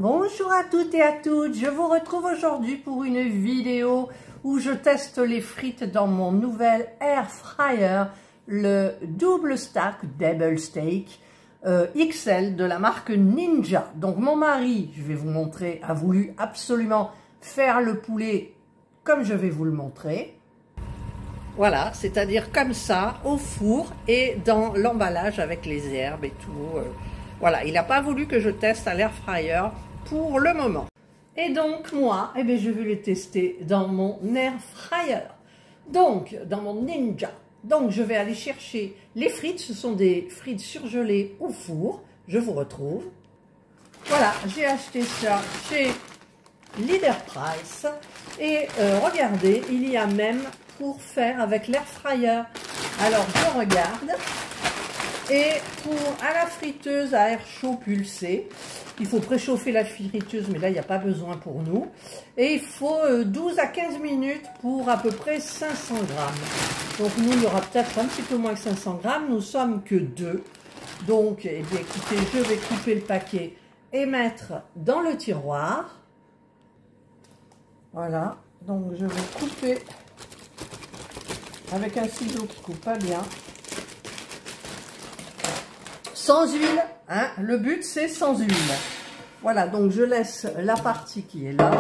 Bonjour à toutes et à toutes, je vous retrouve aujourd'hui pour une vidéo où je teste les frites dans mon nouvel air fryer, le double stack double steak XL de la marque Ninja. Donc mon mari, je vais vous montrer, a voulu absolument faire le poulet comme je vais vous le montrer. Voilà, c'est-à-dire comme ça, au four et dans l'emballage avec les herbes et tout. Voilà, il n'a pas voulu que je teste à l'air fryer pour le moment. Et donc moi, eh bien, je vais le tester dans mon air fryer. Donc, dans mon Ninja. Donc, je vais aller chercher les frites. Ce sont des frites surgelées au four. Je vous retrouve. Voilà, j'ai acheté ça chez Leader Price. Et regardez, il y a même pour faire avec l'air fryer. Alors, je regarde. Et pour à la friteuse à air chaud pulsé, il faut préchauffer la friteuse, mais là, il n'y a pas besoin pour nous. Et il faut 12 à 15 minutes pour à peu près 500 grammes. Donc, nous, il y aura peut-être un petit peu moins que 500 grammes. Nous sommes que 2. Donc, eh bien, écoutez, je vais couper le paquet et mettre dans le tiroir. Voilà. Donc, je vais couper avec un ciseau qui coupe pas bien. Sans huile, hein, le but c'est sans huile. Voilà, donc je laisse la partie qui est là,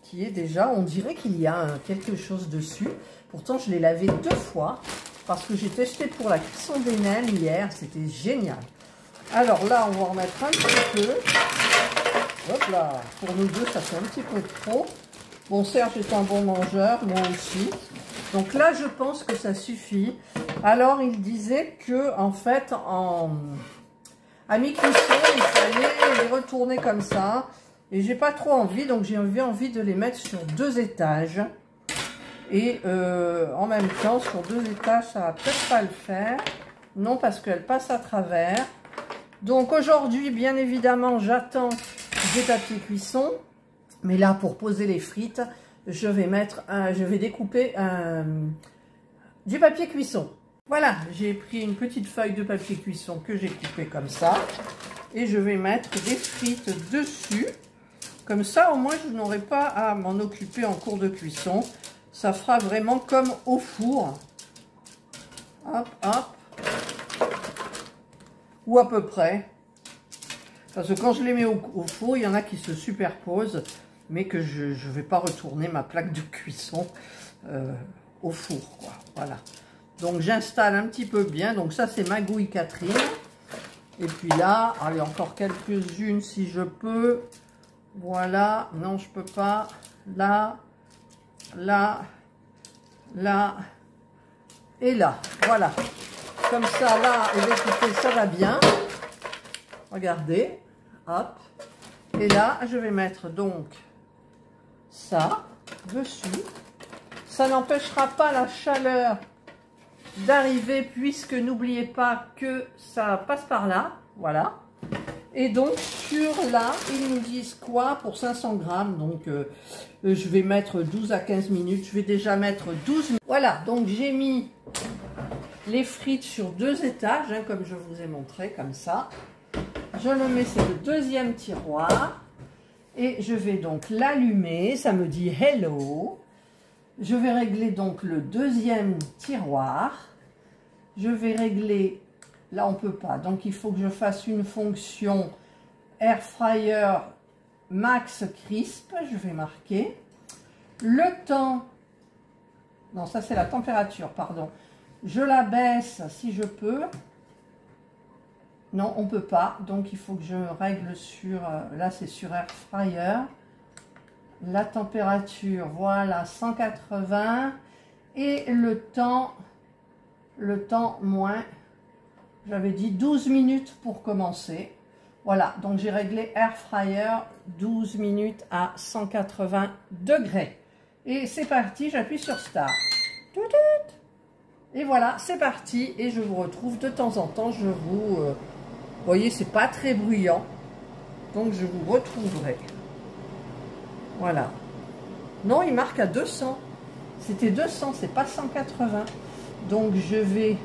qui est déjà, on dirait qu'il y a quelque chose dessus. Pourtant, je l'ai lavé 2 fois, parce que j'ai testé pour la cuisson des nems hier, c'était génial. Alors là, on va en remettre un petit peu. Hop là, pour nous deux, ça fait un petit peu trop. Bon, Serge est un bon mangeur, moi aussi. Donc là, je pense que ça suffit. Alors, il disait que, en fait, à mi-cuisson, il fallait les retourner comme ça. Et j'ai pas trop envie, donc j'ai envie de les mettre sur 2 étages. Et en même temps, sur 2 étages, ça va peut-être pas le faire. Non, parce qu'elle passe à travers. Donc aujourd'hui, bien évidemment, j'attends des papiers cuisson. Mais là, pour poser les frites, je vais découper du papier cuisson. Voilà, j'ai pris une petite feuille de papier cuisson que j'ai coupée comme ça. Et je vais mettre des frites dessus. Comme ça, au moins, je n'aurai pas à m'en occuper en cours de cuisson. Ça fera vraiment comme au four. Hop, hop. Ou à peu près. Parce que quand je les mets au four, il y en a qui se superposent. Mais que je ne vais pas retourner ma plaque de cuisson au four, quoi. Voilà. Donc, j'installe un petit peu bien. Donc, ça, c'est Magouille Catherine. Et puis là, allez, encore quelques-unes si je peux. Voilà. Non, je peux pas. Là, là, là et là. Voilà. Comme ça, là, et écoutez, ça va bien. Regardez. Hop. Et là, je vais mettre donc ça dessus. Ça n'empêchera pas la chaleur d'arriver puisque n'oubliez pas que ça passe par là. Voilà. Et donc sur là, ils nous disent quoi pour 500 grammes. Donc je vais mettre 12 à 15 minutes. Je vais déjà mettre 12 minutes. Voilà, donc j'ai mis les frites sur 2 étages, hein, comme je vous ai montré, comme ça. Je le mets sur le deuxième tiroir. Et je vais donc l'allumer, ça me dit hello. Je vais régler donc le deuxième tiroir. Je vais régler, là on peut pas, donc il faut que je fasse une fonction air fryer max crisp, je vais marquer. Le temps, non ça c'est la température, pardon. Je la baisse si je peux. Non, on ne peut pas. Donc, il faut que je règle sur... là, c'est sur Air Fryer. La température, voilà, 180. Et le temps moins... J'avais dit 12 minutes pour commencer. Voilà, donc j'ai réglé Air Fryer 12 minutes à 180 degrés. Et c'est parti, j'appuie sur Start. Et voilà, c'est parti. Et je vous retrouve de temps en temps. Je vous... vous voyez, c'est pas très bruyant. Donc, je vous retrouverai. Voilà. Non, il marque à 200. C'était 200, c'est pas 180. Donc, je vais...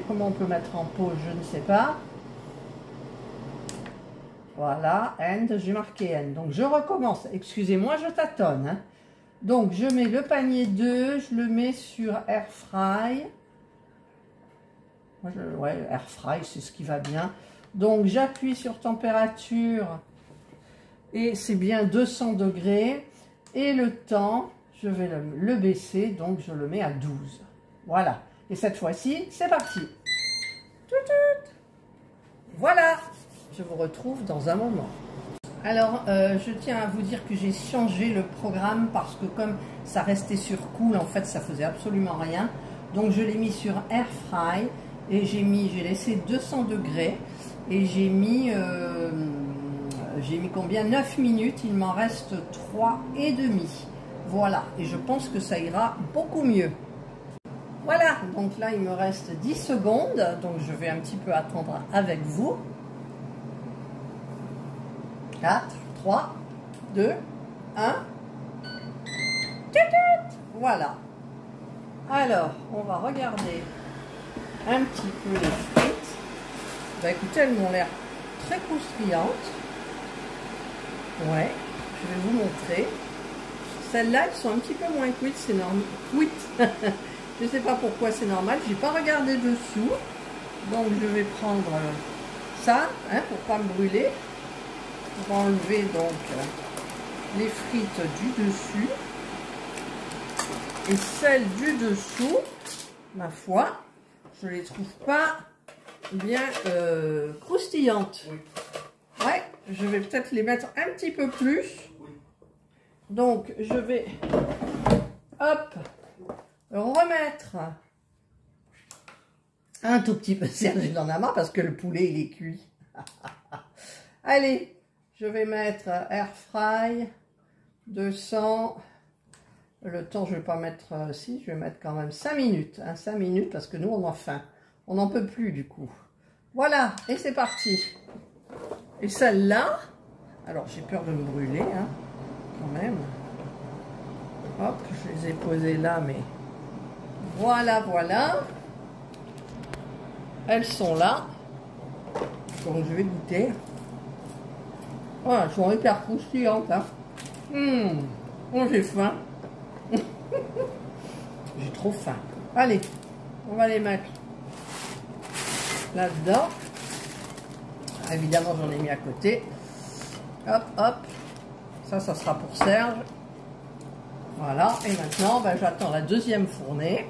comment on peut mettre en pause, je ne sais pas. Voilà, and, j'ai marqué N. Donc, je recommence. Excusez-moi, je tâtonne. Hein. Donc, je mets le panier 2, je le mets sur Air Fry. Ouais, Air Fry, c'est ce qui va bien. Donc, j'appuie sur température et c'est bien 200 degrés. Et le temps, je vais le baisser, donc je le mets à 12. Voilà. Et cette fois-ci, c'est parti. Voilà. Je vous retrouve dans un moment. Alors, je tiens à vous dire que j'ai changé le programme parce que comme ça restait sur cool, en fait, ça faisait absolument rien. Donc, je l'ai mis sur Air Fry et j'ai laissé 200 degrés et j'ai mis combien? 9 minutes, il m'en reste 3 et demi. Voilà, et je pense que ça ira beaucoup mieux. Voilà, donc là, il me reste 10 secondes, donc je vais un petit peu attendre avec vous. 4, 3, 2, 1. Voilà. Alors, on va regarder un petit peu les frites. Bah écoutez, elles m'ont l'air très croustillantes. Ouais, je vais vous montrer. Celles-là, elles sont un petit peu moins cuites, c'est normal. Cuites. Je ne sais pas pourquoi c'est normal. J'ai pas regardé dessous. Donc je vais prendre ça, hein, pour pas me brûler. Pour enlever donc les frites du dessus. Et celles du dessous, ma foi, je les trouve pas bien croustillantes. Ouais, je vais peut-être les mettre un petit peu plus. Donc je vais, hop, remettre un tout petit peu, Serge il en a marre parce que le poulet il est cuit. Allez, je vais mettre Air Fry 200. Le temps, je vais pas mettre, si, je vais mettre quand même 5 minutes. Hein, 5 minutes parce que nous, on a faim. On n'en peut plus du coup. Voilà, et c'est parti. Et celle-là, alors j'ai peur de me brûler, hein, quand même. Hop, je les ai posées là, mais voilà, voilà. Elles sont là. Donc je vais goûter. Voilà, elles sont hyper croustillantes. Hein. Oh, j'ai faim. J'ai trop faim. Allez, on va les mettre là-dedans. Évidemment, j'en ai mis à côté. Hop, hop. Ça sera pour Serge. Voilà. Et maintenant, ben, j'attends la deuxième fournée.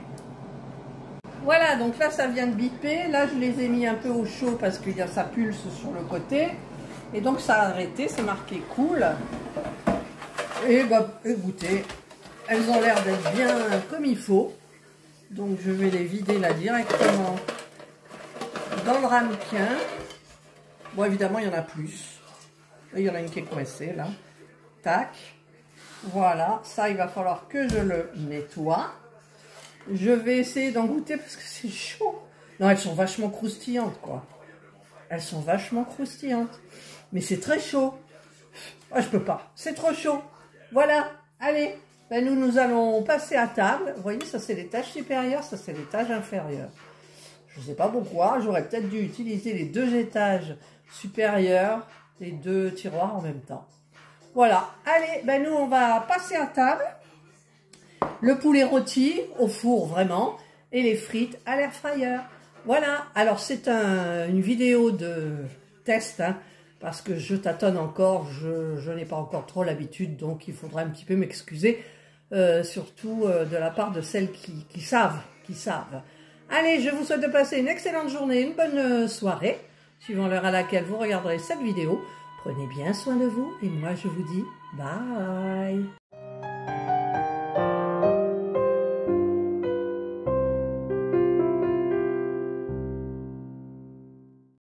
Voilà, donc là, ça vient de biper. Là, je les ai mis un peu au chaud parce qu'il y a ça pulse sur le côté. Et donc, ça a arrêté. C'est marqué cool. Et bah, écoutez, elles ont l'air d'être bien comme il faut. Donc, je vais les vider là directement dans le ramequin. Bon, évidemment, il y en a plus. Il y en a une qui est coincée, là. Tac. Voilà. Ça, il va falloir que je le nettoie. Je vais essayer d'en goûter parce que c'est chaud. Non, elles sont vachement croustillantes, quoi. Elles sont vachement croustillantes. Mais c'est très chaud. Ah, je peux pas. C'est trop chaud. Voilà. Allez. Ben, nous allons passer à table. Vous voyez, ça, c'est l'étage supérieur. Ça, c'est l'étage inférieur. Je ne sais pas pourquoi. J'aurais peut-être dû utiliser les deux étages supérieurs, les deux tiroirs en même temps. Voilà. Allez, ben, nous, on va passer à table. Le poulet rôti au four, vraiment. Et les frites à l'air fryer. Voilà. Alors, c'est une vidéo de test, hein, parce que je tâtonne encore. Je n'ai pas encore trop l'habitude, donc il faudra un petit peu m'excuser. Surtout de la part de celles qui savent. Allez, je vous souhaite de passer une excellente journée, une bonne soirée, suivant l'heure à laquelle vous regarderez cette vidéo. Prenez bien soin de vous et moi je vous dis bye.